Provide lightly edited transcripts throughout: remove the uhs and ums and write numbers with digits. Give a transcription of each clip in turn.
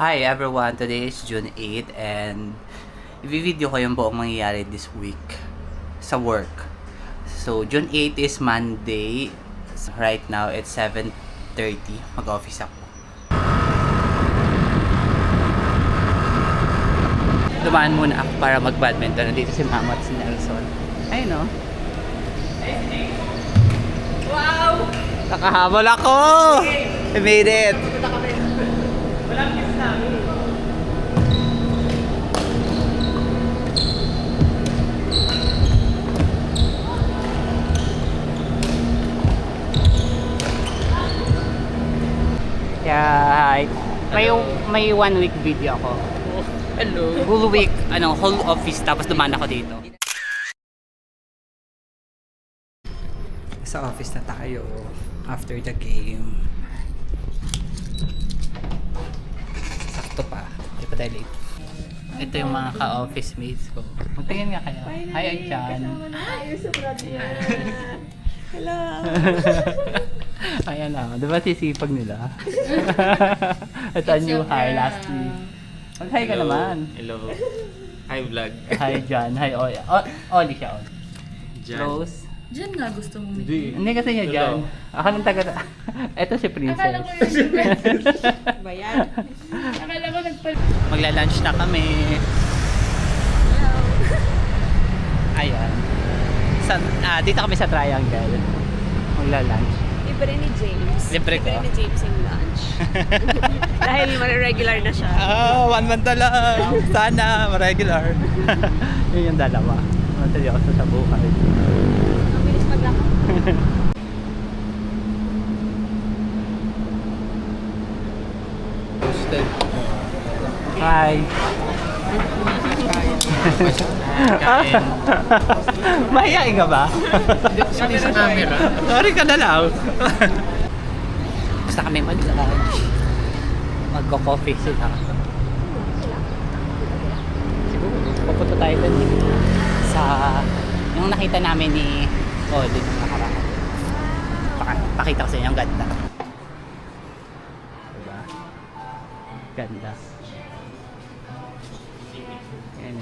Hi everyone, today is June 8 and i-video ko yung buong mangyayari this week sa work. So, June 8 is Monday. So, right now, it's 7:30. Mag-office ako. Dumaan muna ako para mag-badminton. Nandito si Mama at si Nelson. Ayun no? Wow! Nakahabol ako! I made it! Walang kiss namin. Yeah, may 1 week video ako. Hello. Whole week, whole office, tapos dumaan ako dito. Sa office na tayo after the game. Sakto pa. Hindi pa tayo late. Ito yung mga ka-office mates ko. Magtingin nga kayo. Hi, Aichan. Ay, sobrang Hello. Ayan na. Diba sisipag nila? Ito ang new hire last week. Mag-hi ka naman. Hello. Hi vlog. Hi, John. Hi, Oli. Oli siya, Oli. Jan. Rose. Diyan nga gusto mo. Hindi kasi niya John. Ako nang taga... Ito si Princess. Akala ko yung bayan. Akala ko Magla-lunch na kami. Ayan. Dito kami sa Triangle. Magla-lunch. Libre ni James. Libre ko? Libre ni James yung lunch. Dahil regular na siya. 1 month na lang. Sana, ma-regular. Yun yung dalawa. Seryoso sa buhay. Ang bilis maglakad. Hi. Mahihain ka ba? Sorry sa camera. Sorry ka na lang. Basta kami mag-lunch. Magko-coffee sila. Siguro, pupunta tayo dun sa yung nakita namin ni Oli nung nakaraan. Pakita ko sa inyo ang ganda. Diba? Ganda. And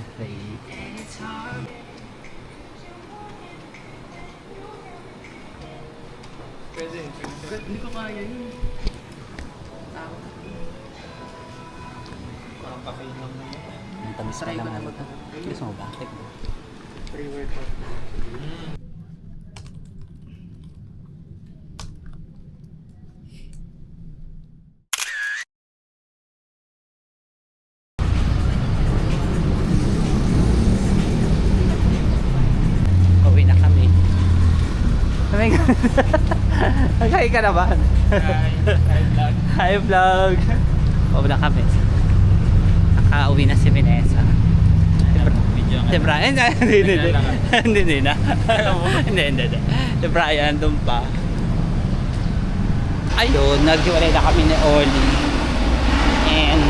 Pwede. Hindi ko kaya yun. Parang caffeine lang na yun. ang tamis pa naman. Gusto mo ba? Take mo. Pre-workout. Uwi na kami. Hi ka naman. Hi. Hi vlog. Hi vlog. Uwi na kami. Nakauwi na si Vanessa. Video Si Brian, hindi na. Hindi. Si Brian, doon pa. Ayun, naghiwalay na kami ni Oli. And,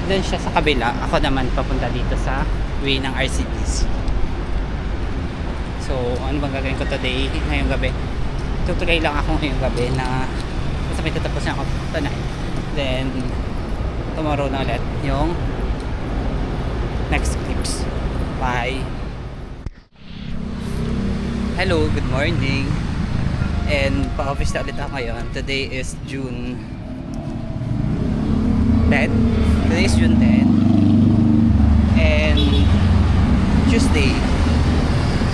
doon siya sa kabila. Ako naman papunta dito sa way ng RCTC. So, ano bang gagawin ko today, ngayong gabi? Tutuloy lang ako ngayong gabi na basta may tatapos na ako tonight. Then, tomorrow na ulit yung next clips. Bye! Hello, good morning! And pa-office na ulit ako ngayon. Today is June 10. Today is June 10. And Tuesday.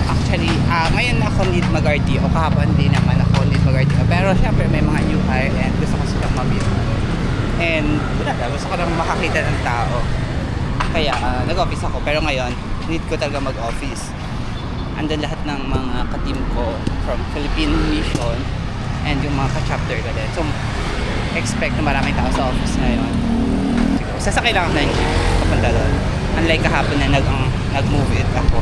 Actually, ngayon ako need mag-RTO. Kahapon hindi naman ako need mag-RTO. Pero syempre may mga new hire and gusto ko silang ma-meet. And gusto ko lang makakita ng tao. Kaya nag-office ako. Pero ngayon, need ko talaga mag-office. Andun lahat ng mga ka-team ko from Philippine Mission and yung mga ka-chapter ko din. So, expect na maraming tao sa office ngayon. Sasakay lang ako ng jeep papunta doon. Unlike kahapon na nag-move it ako.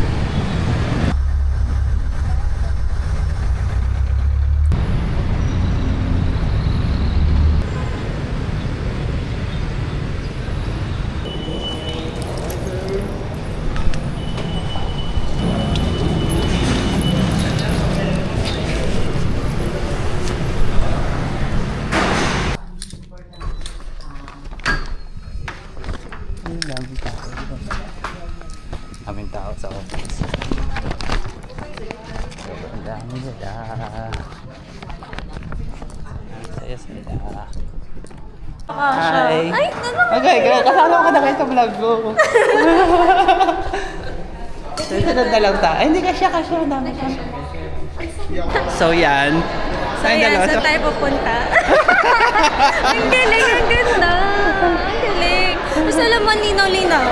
dami nila. Ang saya sila. Hi! Ay, Okay, kasama ko na kayo sa vlog ko. Sunod na lang tayo. Ay, hindi kasya. Ang dami siya. So, yan. So yan, saan tayo pupunta? Ang galing, ang ganda. Ang galing. Mas alam mo, linaw-linaw.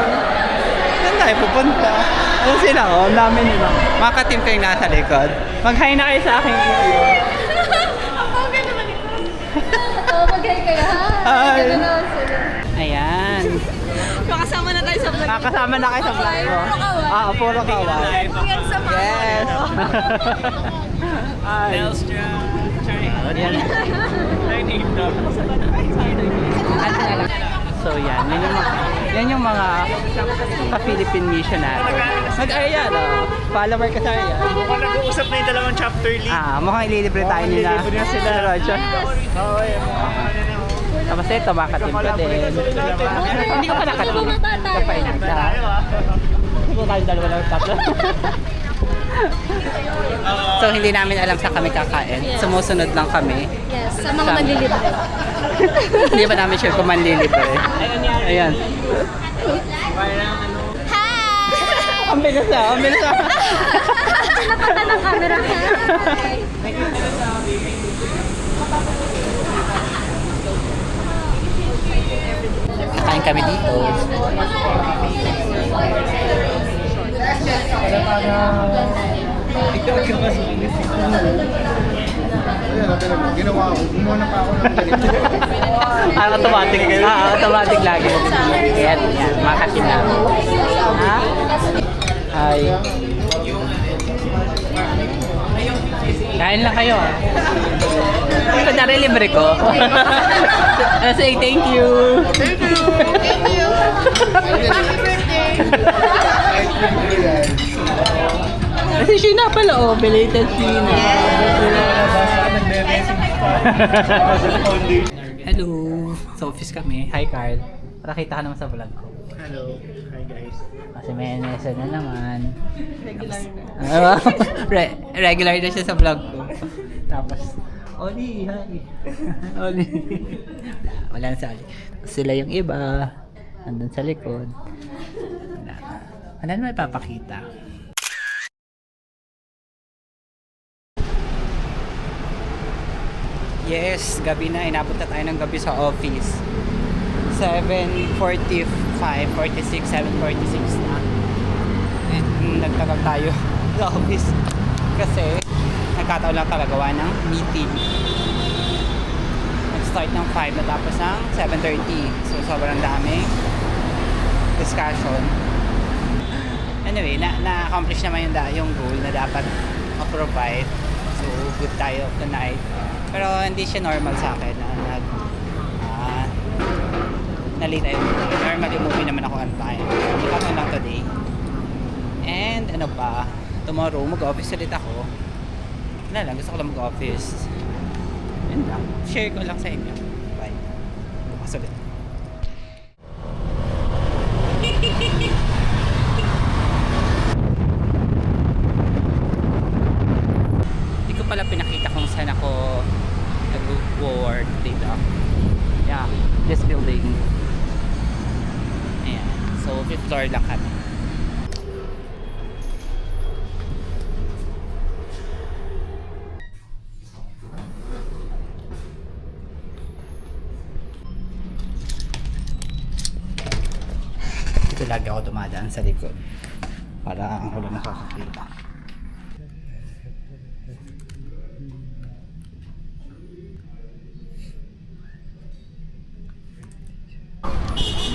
Saan tayo pupunta? Ano sila? Oh, ang dami nila. Mga ka-team kayong nasa likod. Mag-hi na kayo sa akin. Ako, gano'n naman ito. Oo, mag-hi kayo, ha? Hi. Gano'n naman sila. Ayan. Makasama na tayo sa vlog. Makasama na kayo sa vlog ko. Puro kawal. Puro kawal. Yan sa mga. Yes. Ay. Ayan. So yan, yan yung mga ka-Philippine missionary. Mag-ayan, follower ka sa ayan. Mukhang nag-uusap na yung dalawang chapter lead. Mukhang ililibre tayo nila. ililibre na sila. Roger. Oo, Tapos ito, makatim ka din. Hindi ko pa nakatim. Kapain na. Siguro tayo dalawa lang tatlo. So hindi namin alam sa kami kakain. Sumusunod lang kami. Yes, sa mga manlilibre. Hindi pa namin sure kung manlilibre. Ayan. Hi! Ang bilis ah, ang bilis ah. Napata ng camera. Kakain kami dito. Ginawa ko, gumawa pa ako ng ganito. Automatic. Automatic lagi. Ayan, yan. Makatim na. Ha? Hi. Kain lang kayo ah. Ito na rin libre ko. Say thank you. Thank you! Thank you! Happy birthday! Kasi Sheena pala oh. Belated Sheena. Hello. Sa office kami. Hi Carl. Pakita ka naman sa vlog ko. Hello. Hi guys. Kasi may NSN na naman. Regular na siya sa vlog ko. Tapos, Oli, hi. Oli. Wala na sa Oli. Sila yung iba. Nandun sa likod. Wala na may papakita. Yes, gabi na. Inabot na tayo ng gabi sa office. 7:45, 46, 7:46 na. And nagtagal tayo sa office. Kasi nagkataon lang talaga gawa ng meeting. Nag-start ng 5 natapos ng 7:30. So sobrang daming discussion. Anyway, na-accomplish naman yung goal na dapat ma-provide. So good tayo tonight. Pero hindi siya normal sa akin na late tayo. Normally umuwi naman ako on time. Ikaw lang today. And ano pa, tomorrow mag-office ulit ako. Wala lang, gusto ko lang mag-office. Yun lang. Share ko lang sa inyo. Bye. Bukas ulit. Hindi ko pala pinakita kung saan ako nag-work dito. Yeah, this building. Ayan. So, 5th floor lang kami. Dito lagi ako dumadaan sa likod. Para ang ulo nakakakita.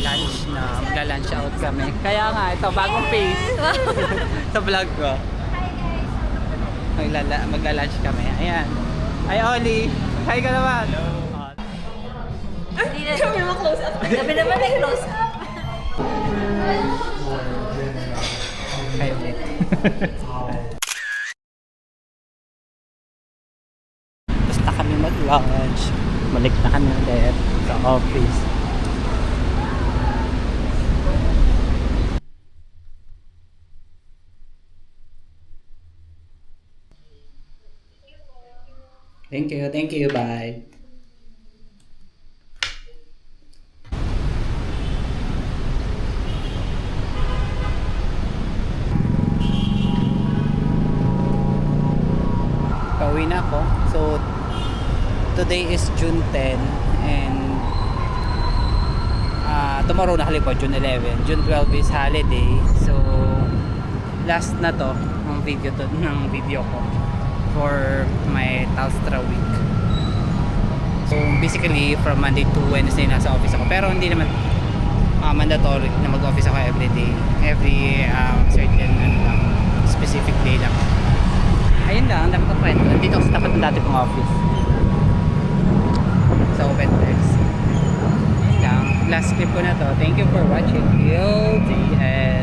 Lunch na, magla-lunch out kami. Kaya nga, ito, bagong face. Sa vlog ko. Magla-lunch kami. Ayan. Ay, Oli. Hi ka naman. Hindi na kami ma-close up. Gabi naman ay close up. Hi ulit. Basta kami mag-lunch. Balik na kami ulit sa office. Thank you, bye. Pauwi na ako. So, today is June 10 and tomorrow nakalipod, June 11. June 12 is holiday. So, last na to ng video ko for my Telstra week. So, basically, from Monday to Wednesday nasa office ako. Pero hindi naman mandatory na mag-office ako every day. Certain specific day lang. Ayun lang, ang dami kong kwento. Nandito ako sa tapat ng dati kong office. Sa Open Text. Ayun lang, last clip ko na to. Thank you for watching till the end.